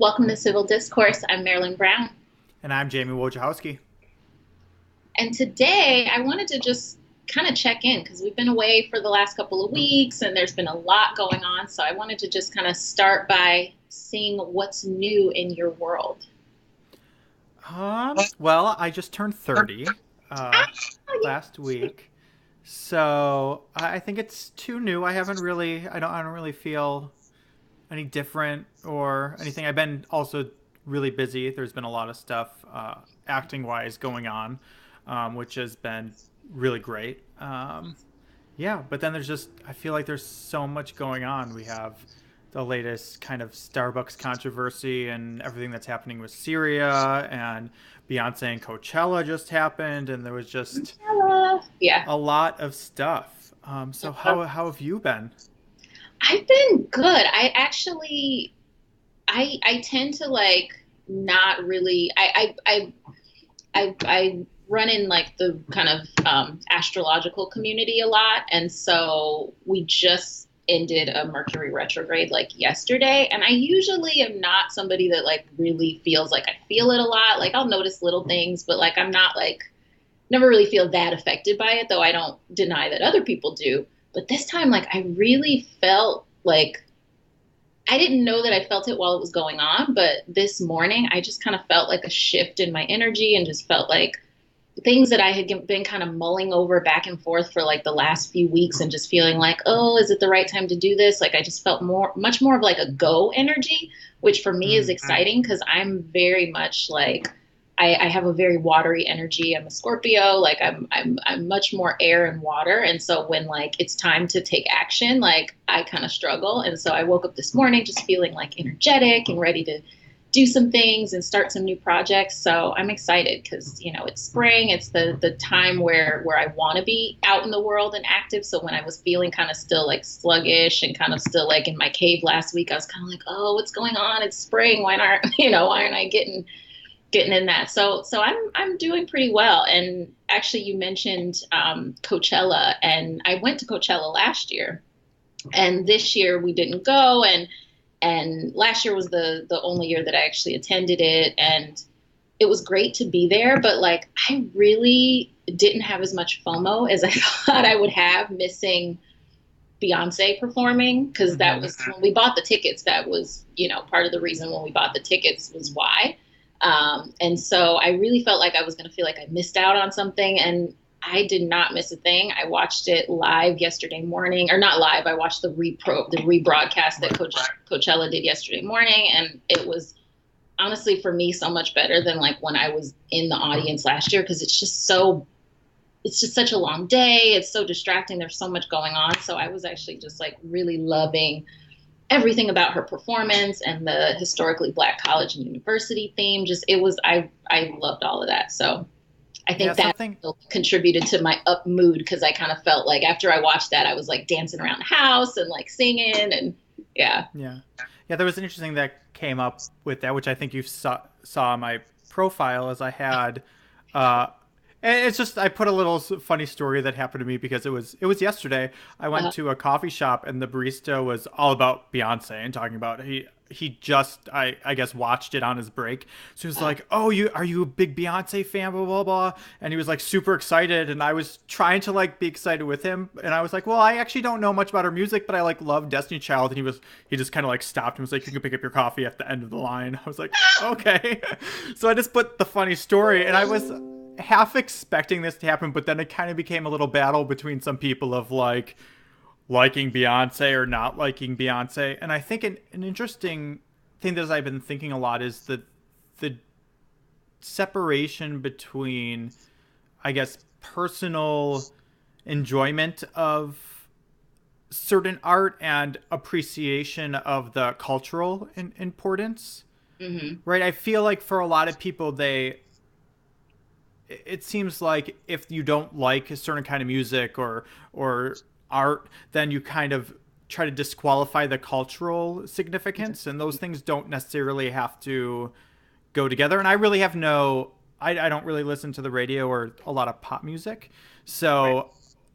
Welcome to Civil Discourse. I'm Marilyn Brown. And I'm Jamie Wojciechowski. And today I wanted to just kind of check in because we've been away for the last couple of weeks and there's been a lot going on. So I wanted to just kind of start by seeing what's new in your world. Well, I just turned 30 last week. So I think it's too new. I don't really feel any different or anything. I've been also really busy. There's been a lot of stuff acting wise going on, which has been really great. Yeah, but then I feel like there's so much going on. We have the latest kind of Starbucks controversy and everything that's happening with Syria, and Beyonce and Coachella just happened, and there was just Yeah. a lot of stuff. So how have you been? I've been good. I tend to like not really I run in like the kind of astrological community a lot, and so we just ended a Mercury retrograde like yesterday, and I usually am not somebody that like really feels like I feel it a lot. Like I'll notice little things, but like I'm not like never really feel that affected by it, though I don't deny that other people do. But this time, like I really felt like I didn't know that I felt it while it was going on, but this morning I just kind of felt like a shift in my energy and just felt like things that I had been kind of mulling over back and forth for like the last few weeks and just feeling like, oh, is it the right time to do this? Like I just felt much more of like a go energy, which for me is exciting because I'm very much like, I have a very watery energy. I'm a Scorpio. Like I'm much more air and water. And so when like it's time to take action, like I kind of struggle. And so I woke up this morning just feeling like energetic and ready to do some things and start some new projects. So I'm excited because, it's spring. It's the time where I want to be out in the world and active. So when I was feeling kind of still like sluggish and kind of still like in my cave last week, I was kind of like, oh, what's going on? It's spring. Why aren't I getting in that? So I'm doing pretty well. And actually you mentioned Coachella, and I went to Coachella last year, and this year we didn't go. And last year was the only year that I actually attended it. And it was great to be there, but like, I really didn't have as much FOMO as I thought I would have missing Beyonce performing. Cause that was when we bought the tickets. That was, part of the reason when we bought the tickets was why. And so I really felt like I was going to feel like I missed out on something, and I did not miss a thing. I watched it live yesterday morning, or not live. I watched the rebroadcast that Coachella did yesterday morning. And it was honestly for me so much better than like when I was in the audience last year. Cause it's just such a long day. It's so distracting. There's so much going on. So I was actually just like really loving everything about her performance and the historically Black college and university theme. I loved all of that. So I think that contributed to my up mood, because I kind of felt like after I watched that, I was like dancing around the house and like singing, and yeah. Yeah. There was an interesting that came up with that, which I think you saw on my profile, as I had, and it's just, I put a little funny story that happened to me because it was yesterday. I went to a coffee shop and the barista was all about Beyonce and talking about he just I guess watched it on his break. So he was like, "Oh, are you a big Beyonce fan, blah blah blah." And he was like super excited, and I was trying to like be excited with him, and I was like, "Well, I actually don't know much about her music, but I like love Destiny Child." And he just kind of like stopped and was like, "You can pick up your coffee at the end of the line." I was like, "Okay." So I just put the funny story, and I was half expecting this to happen, but then it kind of became a little battle between some people of like liking Beyonce or not liking Beyonce. And I think an interesting thing that I've been thinking a lot is the separation between, I guess, personal enjoyment of certain art and appreciation of the cultural importance. Mm-hmm. Right? I feel like for a lot of people, it seems like if you don't like a certain kind of music or art, then you kind of try to disqualify the cultural significance, and those things don't necessarily have to go together. And I really have I don't really listen to the radio or a lot of pop music, so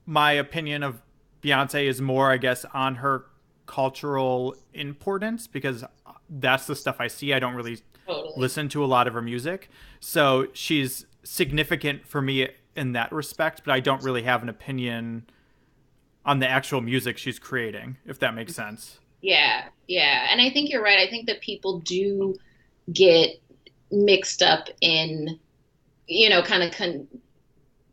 my opinion of Beyonce is more, I guess, on her cultural importance because that's the stuff I see. I don't really Totally. listen to a lot of her music. So she's significant for me in that respect, but I don't really have an opinion on the actual music she's creating, if that makes sense. Yeah, yeah. And I think you're right. I think that people do get mixed up in, kind of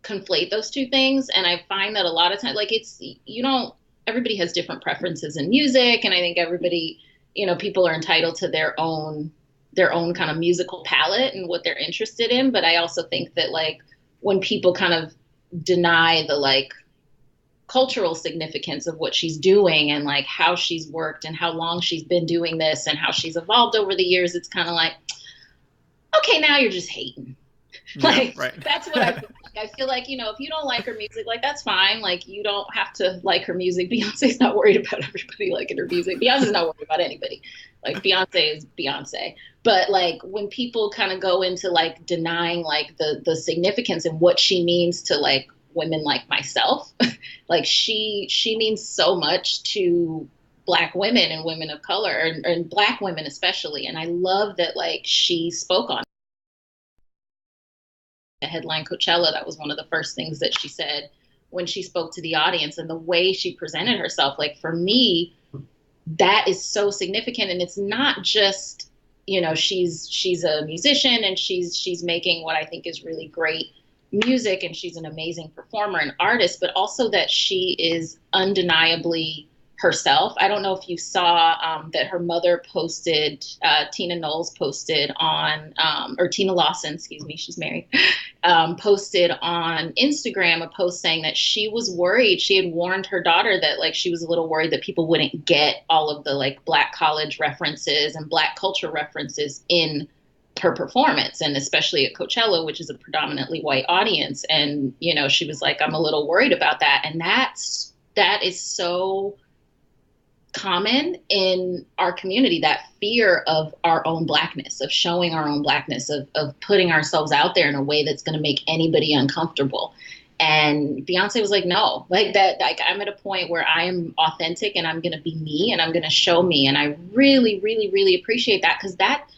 conflate those two things. And I find that a lot of times, like you don't, everybody has different preferences in music. And I think everybody, people are entitled to their own kind of musical palette and what they're interested in. But I also think that like when people kind of deny the like cultural significance of what she's doing and like how she's worked and how long she's been doing this and how she's evolved over the years, it's kind of like, okay, now you're just hating. Yeah, Like right. that's what I feel like. I feel like, if you don't like her music, like that's fine. Like you don't have to like her music. Beyonce's not worried about everybody liking her music. Beyonce's not worried about anybody. Like Beyonce is Beyonce. But like when people kind of go into like denying like the significance and what she means to like women like myself, like she means so much to Black women and women of color and Black women especially. And I love that like she spoke on the headline Coachella. That was one of the first things that she said when she spoke to the audience, and the way she presented herself. Like for me, that is so significant. And it's not just, she's a musician and she's making what I think is really great music and she's an amazing performer and artist, but also that she is undeniably herself. I don't know if you saw that her mother posted, Tina Knowles posted on, or Tina Lawson, excuse me, she's married, posted on Instagram a post saying that she was worried. She had warned her daughter that like she was a little worried that people wouldn't get all of the like Black college references and Black culture references in her performance, and especially at Coachella, which is a predominantly white audience. And, she was like, I'm a little worried about that. And that is so common in our community, that fear of our own Blackness, of showing our own Blackness, of putting ourselves out there in a way that's going to make anybody uncomfortable. And Beyonce was like, no, like that, like I'm at a point where I am authentic and I'm going to be me and I'm going to show me. And I really, really, really appreciate that, because that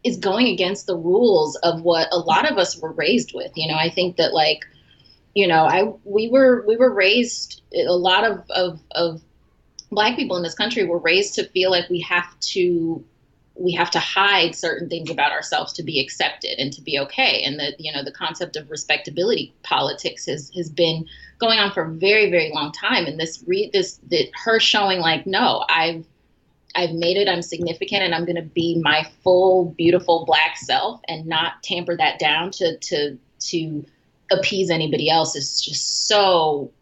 is going against the rules of what a lot of us were raised with. I think that like, we were raised, a lot of Black people in this country were raised to feel like we have to hide certain things about ourselves to be accepted and to be okay. And that, the concept of respectability politics has been going on for a very, very long time. And her showing like, no, I've made it, I'm significant, and I'm going to be my full, beautiful Black self and not tamper that down to appease anybody else is just so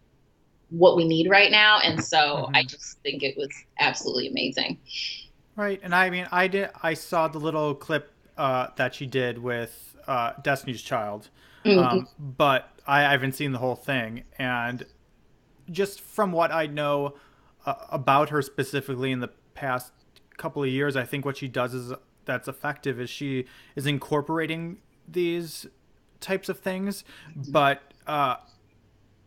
what we need right now. And so I Mm-hmm. just think it was absolutely amazing. Right, and I mean, I saw the little clip that she did with Destiny's Child, Mm-hmm. but I haven't seen the whole thing. And just from what I know about her specifically in the past couple of years, I think what she does is that's effective is she is incorporating these types of things, but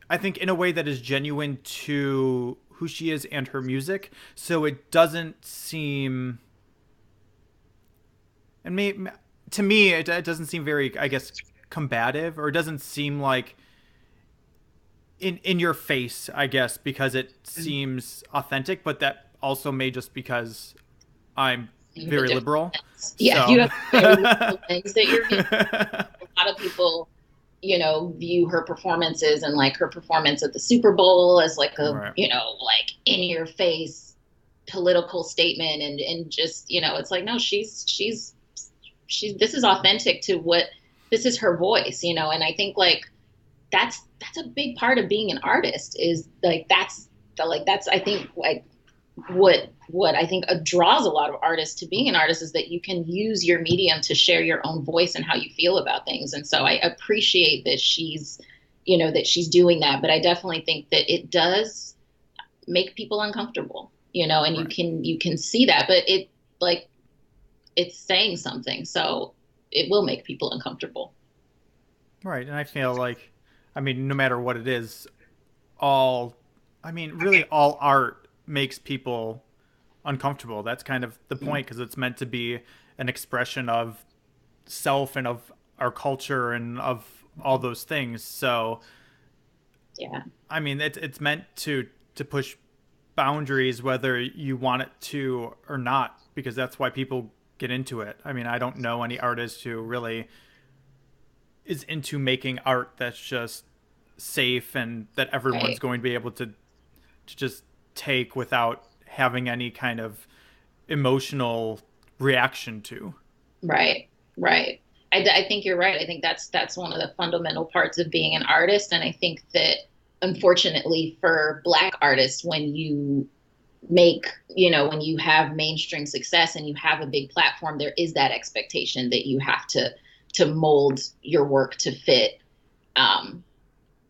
I think in a way that is genuine to who she is and her music. So it doesn't seem, and to me, it doesn't seem very, I guess, combative, or it doesn't seem like in your face, I guess, because it seems authentic. But that also may just because I'm You have a very different liberal. lens. Yeah, So you have a very different lens that you're viewing. A lot of people, view her performances and like her performance at the Super Bowl as like a, right. like in your face political statement, and just, it's like, no, she's this is authentic to what, this is her voice, and I think like that's a big part of being an artist, is like that's I think like what I think draws a lot of artists to being an artist is that you can use your medium to share your own voice and how you feel about things. And so I appreciate that she's doing that, but I definitely think that it does make people uncomfortable, and Right. you can see that, but like it's saying something, so it will make people uncomfortable. Right. And I feel like, I mean, no matter what it is, all, I mean, really all art makes people uncomfortable. That's kind of the point, because it's meant to be an expression of self and of our culture and of all those things. So Yeah. I mean, it's meant to push boundaries whether you want it to or not, because that's why people get into it. I mean, I don't know any artist who really is into making art that's just safe and that everyone's Right. going to be able to just take without having any kind of emotional reaction to. Right. Right. I think you're right. I think that's one of the fundamental parts of being an artist. And I think that unfortunately for Black artists, when you make, when you have mainstream success and you have a big platform, there is that expectation that you have to mold your work to fit, um,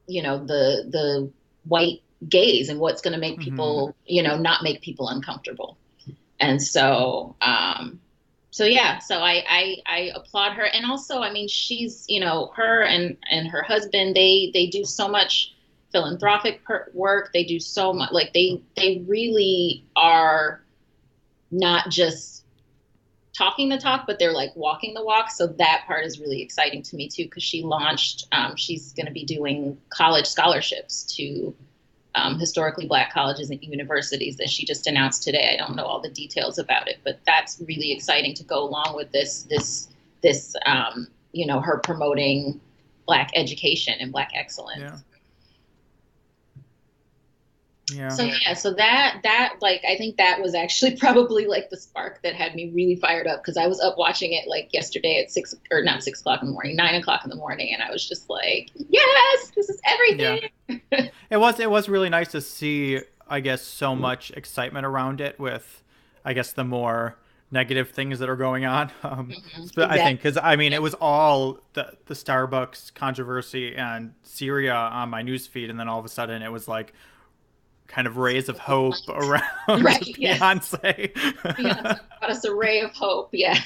the white gaze and what's going to make Mm-hmm. people, not make people uncomfortable. And so yeah, so I applaud her. And also, I mean, she's, her and her husband, they do so much philanthropic work. They do so much, like they really are not just talking the talk, but they're like walking the walk. So that part is really exciting to me too, because she launched, she's going to be doing college scholarships to historically Black colleges and universities that she just announced today. I don't know all the details about it, but that's really exciting to go along with this her promoting Black education and Black Yeah. excellence. Yeah. So yeah, so that like I think that was actually probably like the spark that had me really fired up, because I was up watching it like yesterday at six, or not 6 o'clock in the morning, 9 o'clock in the morning, and I was just like, yes, this is Yeah. everything. It was really nice to see, I guess, so much excitement around it with, I guess, the more negative things that are going on. I Exactly. think because I mean it was all the Starbucks controversy and Syria on my newsfeed, and then all of a sudden it was like kind of rays of hope around Right. Yes. Beyonce. Beyonce brought us a ray of hope. Yeah.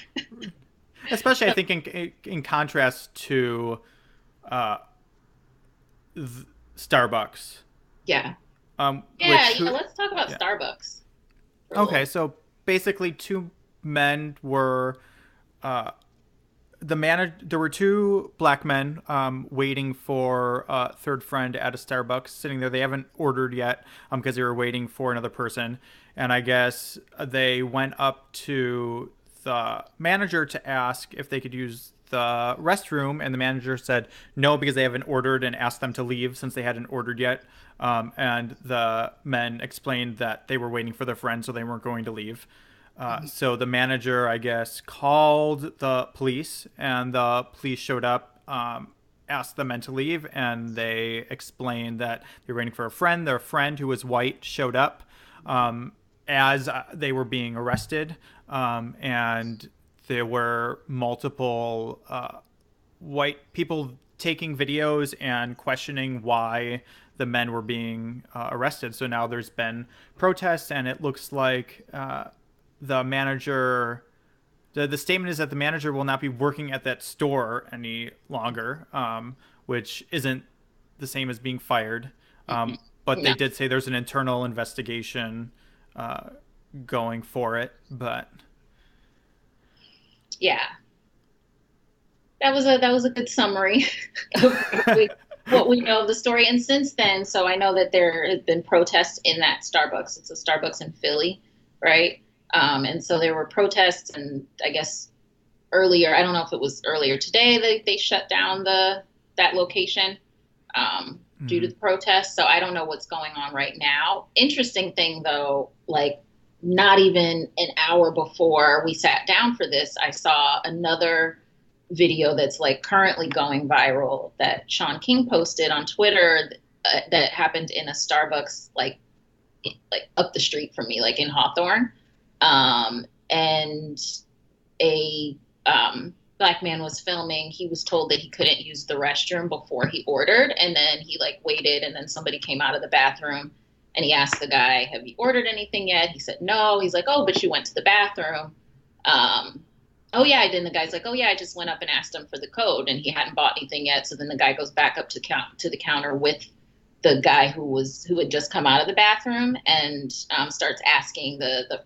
Especially, I think in contrast to uh, Starbucks, Yeah. Yeah. which Yeah. who Let's talk about yeah. Starbucks for a little Okay, bit. so basically, two men were uh, the manager. There were two black men waiting for a third friend at a Starbucks, sitting there. They haven't ordered yet because they were waiting for another person. And I guess they went up to the manager to ask if they could use the restroom, and the manager said no because they haven't ordered, and asked them to leave since they hadn't ordered yet. And the men explained that they were waiting for their friend, so they weren't going to leave. So the manager, I guess, called the police, and the police showed up, asked the men to leave, and they explained that they were waiting for a friend. Their friend, who was white, showed up as they were being arrested, and there were multiple white people taking videos and questioning why the men were being arrested. So now there's been protests, and it looks like the manager. The statement is that the manager will not be working at that store any longer, which isn't the same as being fired. But No. they did say there's an internal investigation uh, going for it. But Yeah. That was a good summary of what we know of the story. And since then, so I know that there have been protests in that Starbucks. It's a Starbucks in Philly, right? And so there were protests, and I guess earlier, I don't know if it was earlier today, they shut down that location due to mm-hmm. the protests. So I don't know what's going on right now. Interesting thing though, like not even an hour before we sat down for this, I saw another video that's like currently going viral that Sean King posted on Twitter, that happened in a Starbucks like up the street from me, like in Hawthorne. And a black man was filming. He was told that he couldn't use the restroom before he ordered, and then he like waited, and then somebody came out of the bathroom, and he asked the guy, "Have you ordered anything yet?" He said no. He's like, "Oh, but you went to the bathroom." Um, oh yeah, I did. And the guy's like, "Oh yeah, I just went up and asked him for the code, and he hadn't bought anything yet." So then the guy goes back up to the counter with the guy who had just come out of the bathroom and starts asking the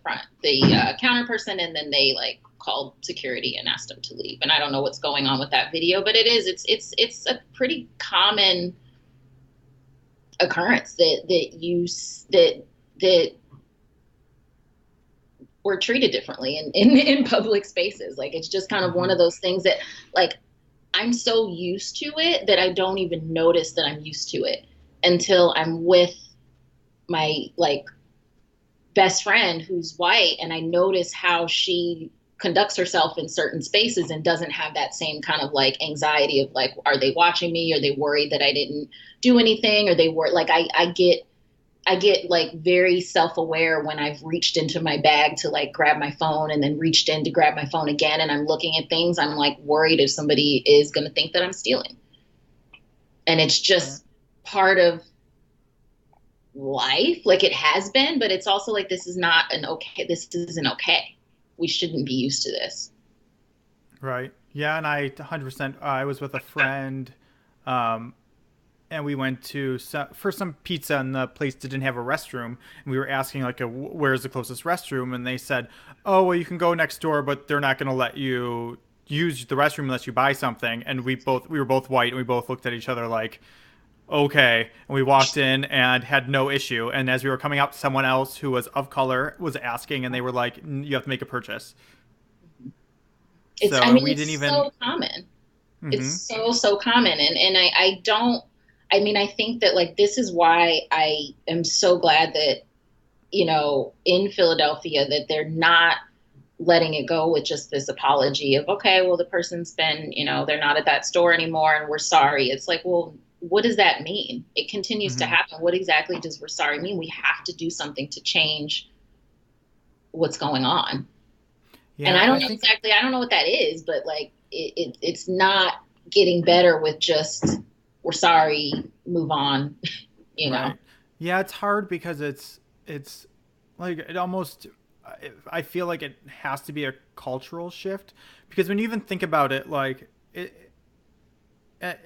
counter person, and then they like called security and asked him to leave. And I don't know what's going on with that video, but it's a pretty common occurrence that we're treated differently in public spaces. Like it's just kind of one of those things that like I'm so used to it that I don't even notice that I'm used to it until I'm with my like best friend who's white, and I notice how she conducts herself in certain spaces and doesn't have that same kind of like anxiety of like, are they watching me? Are they worried that I didn't do anything? Or they were like, I get like very self-aware when I've reached into my bag to like grab my phone and then reached in to grab my phone again. And I'm looking at things. I'm like worried if somebody is going to think that I'm stealing. And it's just part of life. Like it has been, but it's also like, this isn't okay. We shouldn't be used to this. Right. Yeah. And I 100%, I was with a friend, and we went for some pizza, and the place didn't have a restroom, and we were asking like where's the closest restroom, and they said, oh well, you can go next door, but they're not going to let you use the restroom unless you buy something. And we were both white, and we both looked at each other like, okay. And we walked in and had no issue, and as we were coming out, someone else who was of color was asking, and they were like, you have to make a purchase. It's So I mean we it's didn't even. so common. It's Mm-hmm. so common. And I don't, I mean, I think that like, this is why I am so glad that, in Philadelphia, that they're not letting it go with just this apology of, okay, well, the person's been, they're not at that store anymore and we're sorry. It's like, well, what does that mean? It continues to Mm-hmm. happen. What exactly does we're sorry mean? We have to do something to change what's going on. And Yeah, I think. I don't know what that is, but like it's not getting better with just we're sorry, move on, you know. Right. Yeah, it's hard because it's like it almost. I feel like it has to be a cultural shift, because when you even think about it, like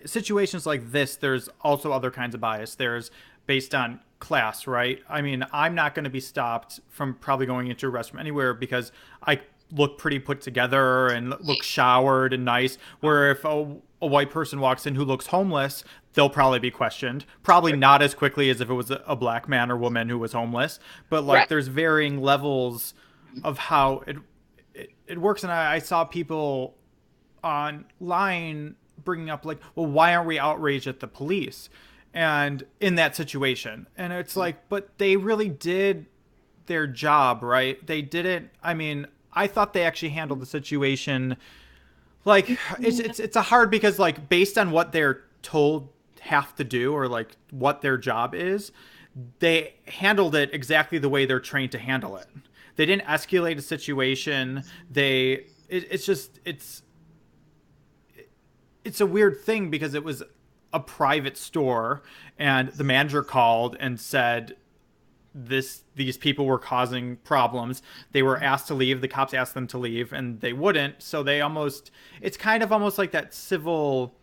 situations like this, there's also other kinds of bias. There's based on class, right? I mean, I'm not going to be stopped from probably going into a restroom anywhere because I look pretty put together and look showered and nice. Where if a white person walks in who looks homeless, they'll probably be questioned. Probably not as quickly as if it was a black man or woman who was homeless. But like, Right. there's varying levels of how it works. And I saw people online bringing up like, well, why aren't we outraged at the police and in that situation? And it's like, but they really did their job, right? They didn't. I mean, I thought they actually handled the situation like it's a hard, because like based on what they're told have to do, or like what their job is, they handled it exactly the way they're trained to handle it. They didn't escalate a situation. It's just it's a weird thing because it was a private store, and the manager called and said these people were causing problems. They were asked to leave. The cops asked them to leave, and they wouldn't. So they almost, it's kind of almost like that civil.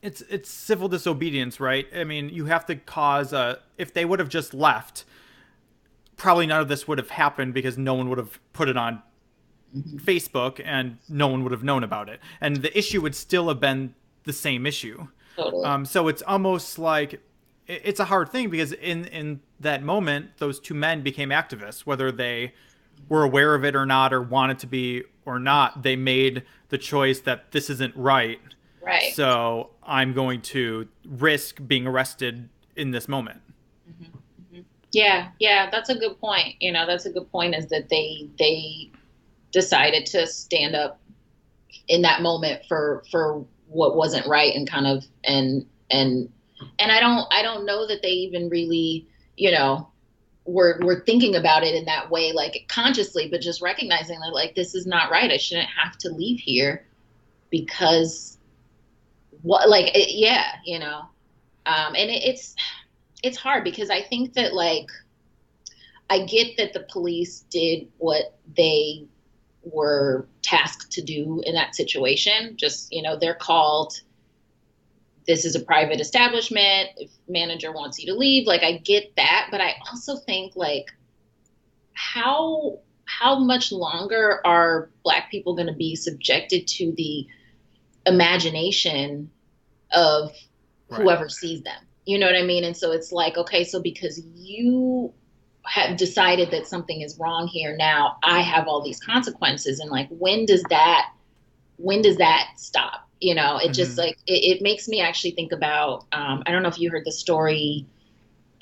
It's civil disobedience, right? I mean, you have to cause a. If they would have just left, probably none of this would have happened, because no one would have put it on Facebook and no one would have known about it, and the issue would still have been the same issue. Totally. So it's almost like it's a hard thing, because in that moment, those two men became activists, whether they were aware of it or not, or wanted to be or not. They made the choice that this isn't right. Right. So I'm going to risk being arrested in this moment. Yeah, that's a good point. That's a good point, is that they decided to stand up in that moment for what wasn't right, and kind of and I don't know that they even really, were thinking about it in that way, like consciously, but just recognizing that like, this is not right. I shouldn't have to leave here because what, like, yeah, and it's hard, because I think that like, I get that the police did what they were tasked to do in that situation. Just, they're called, this is a private establishment. If manager wants you to leave, like I get that, but I also think like how much longer are Black people going to be subjected to the imagination of Right. whoever sees them? You know what I mean? And so it's like, okay, so because you have decided that something is wrong here, now I have all these consequences. And like, when does that stop? You know, it just Mm-hmm. like it makes me actually think about I don't know if you heard the story.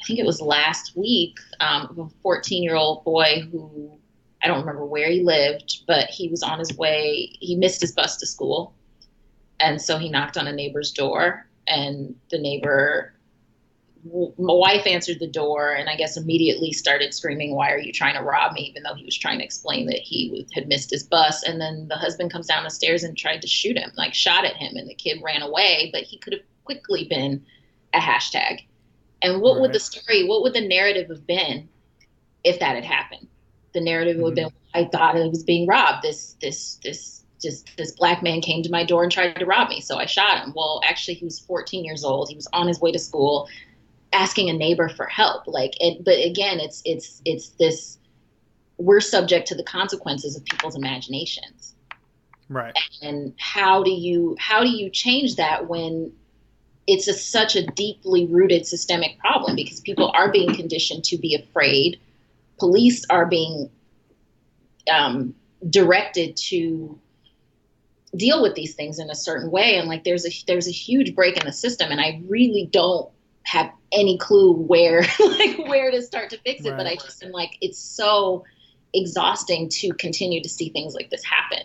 I think it was last week of a 14-year-old boy who I don't remember where he lived, but he was on his way. He missed his bus to school, and so he knocked on a neighbor's door, and the neighbor, my wife answered the door, and I guess immediately started screaming, "Why are you trying to rob me?" Even though he was trying to explain that he had missed his bus. And then the husband comes down the stairs and tried to shoot him, like shot at him, and the kid ran away. But he could have quickly been a hashtag. And Right. what would the narrative have been if that had happened? The narrative would Mm-hmm. have been, I thought I was being robbed. This Black man came to my door and tried to rob me, so I shot him. Well, actually, he was 14 years old. He was on his way to school, asking a neighbor for help. Like, but again, it's this. We're subject to the consequences of people's imaginations. Right. And how do you change that when such a deeply rooted systemic problem, because people are being conditioned to be afraid. Police are being directed to deal with these things in a certain way, and like there's a huge break in the system, and I really don't have any clue where like where to start to fix it. But I Right. just am like, it's so exhausting to continue to see things like this happen.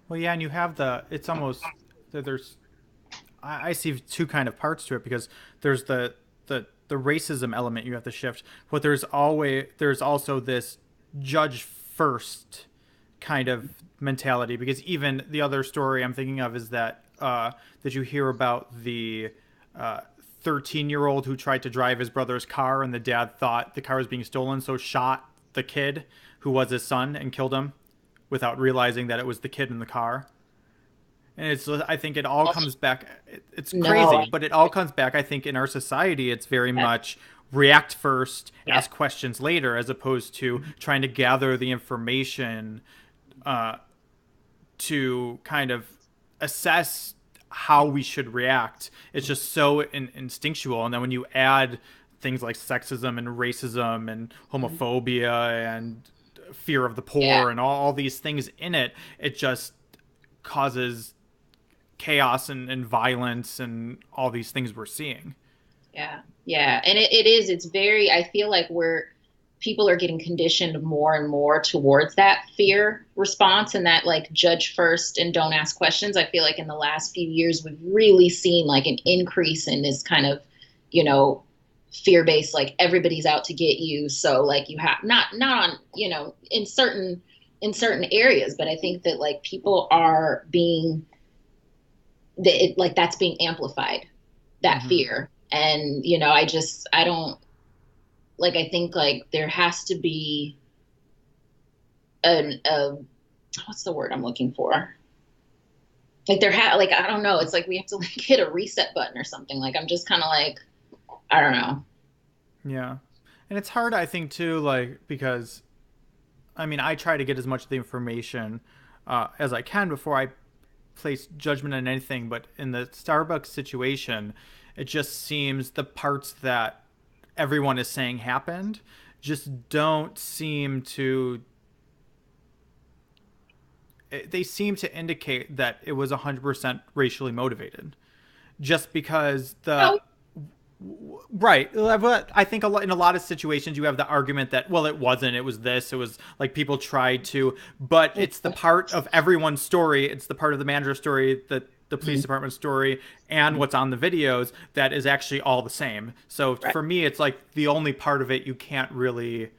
Well, yeah, and you have it's almost there's I see two kind of parts to it because there's the racism element you have to shift, but there's also this judge first kind of mentality, because even the other story I'm thinking of is that that you hear about the 13-year-old who tried to drive his brother's car, and the dad thought the car was being stolen, so shot the kid who was his son and killed him without realizing that it was the kid in the car. And it's, I think it all comes back, it's No. crazy, but it all comes back, I think, in our society it's very much react first, Yeah. ask questions later, as opposed to trying to gather the information uh, to kind of assess how we should react. It's just so instinctual. And then when you add things like sexism and racism and homophobia and fear of the Yeah. poor and all these things in it, it just causes chaos and violence and all these things we're seeing. Yeah, yeah, and it is. It's very. I feel like people are getting conditioned more and more towards that fear response and that like judge first and don't ask questions. I feel like in the last few years we've really seen like an increase in this kind of, you know, fear based, like everybody's out to get you. So like you have not on, you know, in certain areas, but I think that like people are being that it, like that's being amplified, that Mm-hmm. fear. And you know, I don't like, I think like there has to be a what's the word I'm looking for, like like I don't know, it's like we have to like hit a reset button or something. Like I'm just kind of like, I don't know. Yeah. And it's hard, I think, too, like, because, I mean, I try to get as much of the information as I can before I place judgment on anything. But in the Starbucks situation, it just seems the parts that everyone is saying happened just don't seem to. They seem to indicate that it was 100% racially motivated. Just because No. right, but I think in a lot of situations you have the argument that, well, it wasn't, it was this, it was like people tried to, but it's the part of everyone's story, it's the part of the manager's story, the police department story, and what's on the videos that is actually all the same. So Right. for me, it's like the only part of it you can't really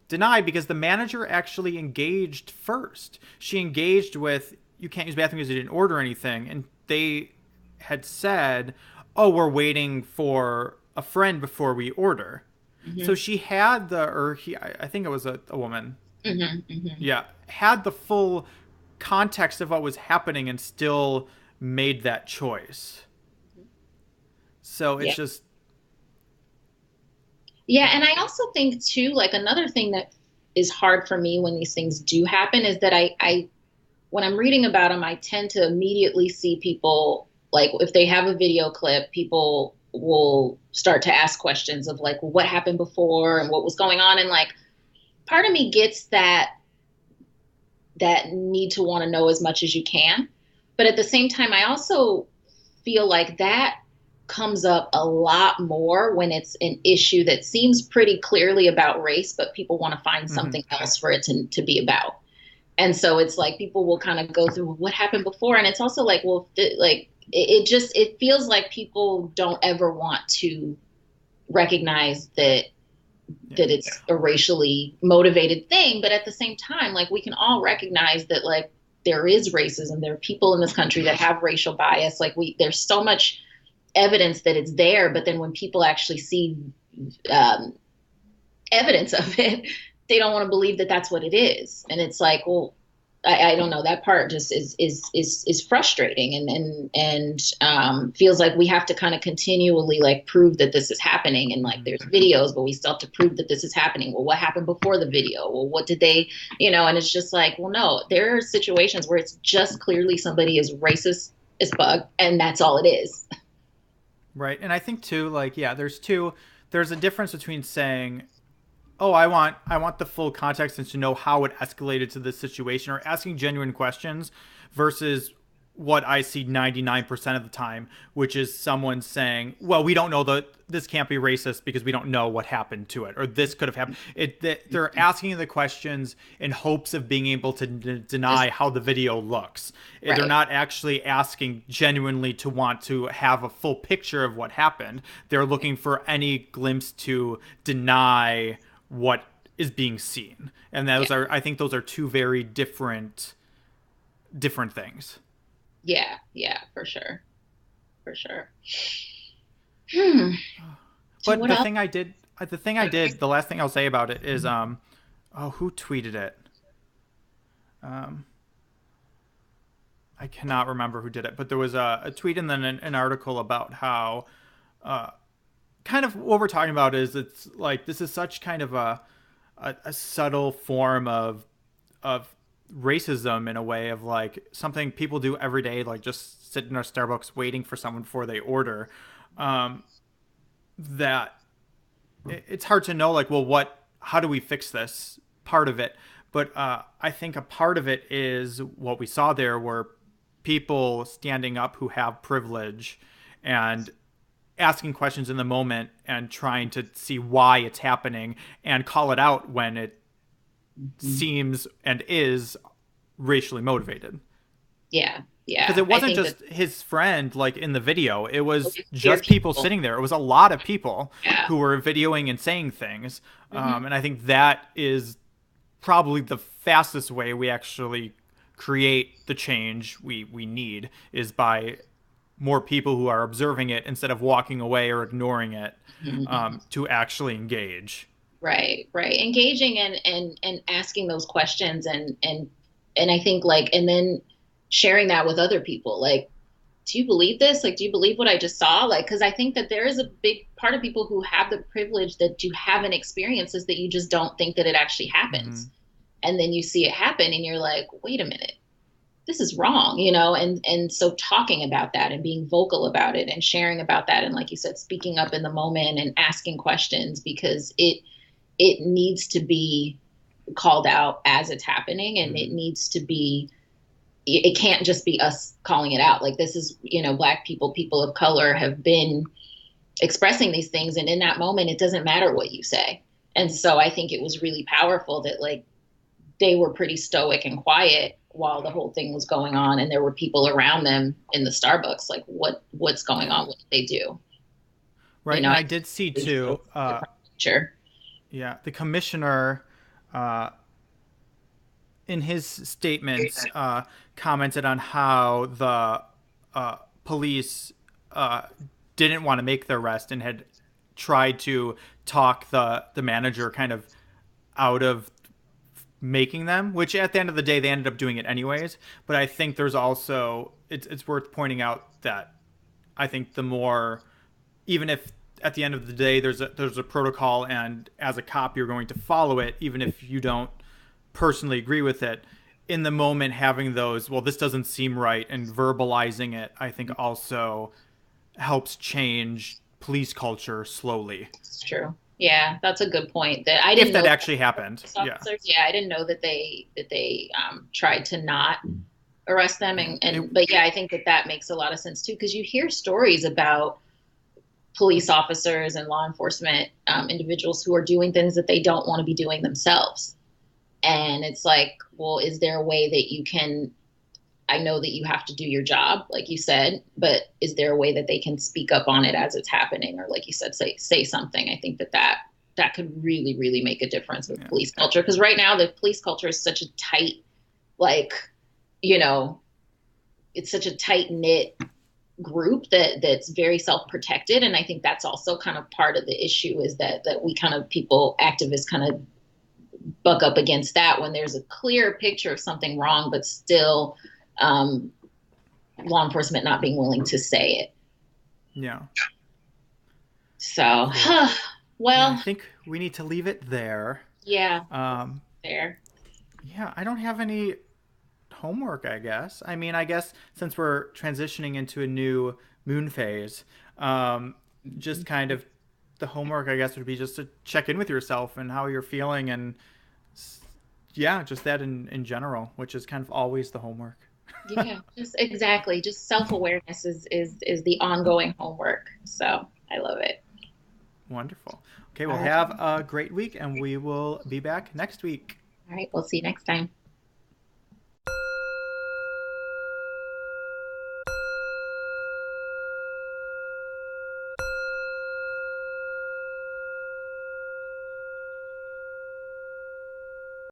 deny, because the manager actually engaged first. She engaged with, you can't use bathrooms because you didn't order anything, and they had said, oh, we're waiting for a friend before we order. So Hmm. she had or he, I think it was a woman, Hmm. Hmm. yeah, had the full context of what was happening and still made that choice. So Yeah. it's just Yeah, and I also think too, like another thing that is hard for me when these things do happen is that I when I'm reading about them, I tend to immediately see people like if they have a video clip, people will start to ask questions of like, well, what happened before and what was going on, and like part of me gets that need to want to know as much as you can, but at the same time, I also feel like that comes up a lot more when it's an issue that seems pretty clearly about race, but people want to find mhm. something else for it to be about. And so it's like people will kind of go through well, what happened before, and it's also like, well, like it just it feels like people don't ever want to recognize Yeah. that it's a racially motivated thing, but at the same time, like we can all recognize that like there is racism. There are people in this country that have racial bias. Like there's so much evidence that it's there, but then when people actually see um, evidence of it, they don't want to believe that that's what it is. And it's like, well, I don't know. That part just is frustrating and feels like we have to kind of continually like prove that this is happening. And like Mhm. there's videos, but we still have to prove that this is happening. Well, what happened before the video? Well, what did they, And it's just like, well, no, there are situations where it's just clearly somebody is racist as fuck, and that's all it is. Right. And I think too, like, yeah, there's a difference between saying, oh, I want the full context and to know how it escalated to this situation, or asking genuine questions versus what I see 99% of the time, which is someone saying, well, we don't know that this can't be racist because we don't know what happened to it, or this could have happened. They're asking the questions in hopes of being able to Just deny how the video looks. They're right. not actually asking genuinely to want to have a full picture of what happened. They're looking for any glimpse to deny what is being seen, and Yeah. I think those are two very different things. Yeah. Yeah. For sure. For sure. Hmm. So But what else? the last thing I'll say about it is, oh, who tweeted it? Um, I cannot remember who did it, but there was a tweet and then an article about how, kind of what we're talking about is it's like this is such kind of a subtle form of racism in a way of like something people do every day, like just sit in our Starbucks waiting for someone before they order. Um, that it's hard to know, like, well, how do we fix this part of it? But I think a part of it is what we saw there were people standing up who have privilege and asking questions in the moment and trying to see why it's happening and call it out when it Mhm. seems and is racially motivated. Yeah, Because yeah. it I wasn't think that just his friend like in the video, it was there are just people people. sitting there. It was a lot of people Yeah. who were videoing and saying things. Hmm. And I think that is probably the fastest way we actually create the change we need, is by more people who are observing it instead of walking away or ignoring it, Hmm. to actually engage. Right, right. Engaging and asking those questions and I think like and then sharing that with other people. Like, do you believe this? Like, do you believe what I just saw? Like, because I think that there is a big part of people who have the privilege that do have an experiences that you just don't think that it actually Mm-hmm. happens. And then you see it happen and you're like, wait a minute, this is wrong, and so talking about that and being vocal about it and sharing about that and like you said, speaking up in the moment and asking questions because it needs to be called out as it's happening, and Mm-hmm. it needs to be it can't just be us calling it out. Like this is, Black people of color have been expressing these things, and in that moment it doesn't matter what you say. And so I think it was really powerful that like they were pretty stoic and quiet while the whole thing was going on, and there were people around them in the Starbucks like what's going Yeah. on, what did they do. Right. And I I think did see it shows too. a different picture. Yeah, the commissioner, uh, in his statements, commented on how the police uh, didn't want to make the arrest and had tried to talk the manager kind of out of making them, which at the end of the day they ended up doing it anyways. But I think there's also, it's worth pointing out that I think the more even if at the end of the day there's a protocol, and as a cop you're going to follow it, even if you don't personally agree with it. In the moment, having those, well, this doesn't seem right, and verbalizing it, I think also helps change police culture slowly. It's true. Yeah, that's a good point. That I If didn't that know actually happened, police yeah, officers. Yeah, I didn't know that they tried to not arrest them, yeah, and but yeah, I think that that makes a lot of sense too because you hear stories about police officers and law enforcement individuals who are doing things that they don't want to be doing themselves, and it's like, well, is there a way that you can? I know that you have to do your job, like you said, but is there a way that they can speak up on it as it's happening, or like you said, say something? I think that that could really, really make a difference with yeah, police culture because right now the police culture is such a tight, like, you know, it's such a tight knit group that's very self protected, and I think that's also kind of part of the issue is that we kind of people activists kind of buck up against that when there's a clear picture of something wrong, but still um, law enforcement not being willing to say it. yeah. So, Cool. Well, I well, think we need to leave it there. yeah, Um, there. yeah, I don't have any homework, I guess. I mean, I guess since we're transitioning into a new moon phase, just kind of the homework, I guess, would be just to check in with yourself and how you're feeling, and yeah, just that in general, which is kind of always the homework. Yeah, just exactly. Just self awareness is the ongoing homework. So I love it. Wonderful. Okay, All well, right. have a great week, and we will be back next week. All right. We'll see you next time.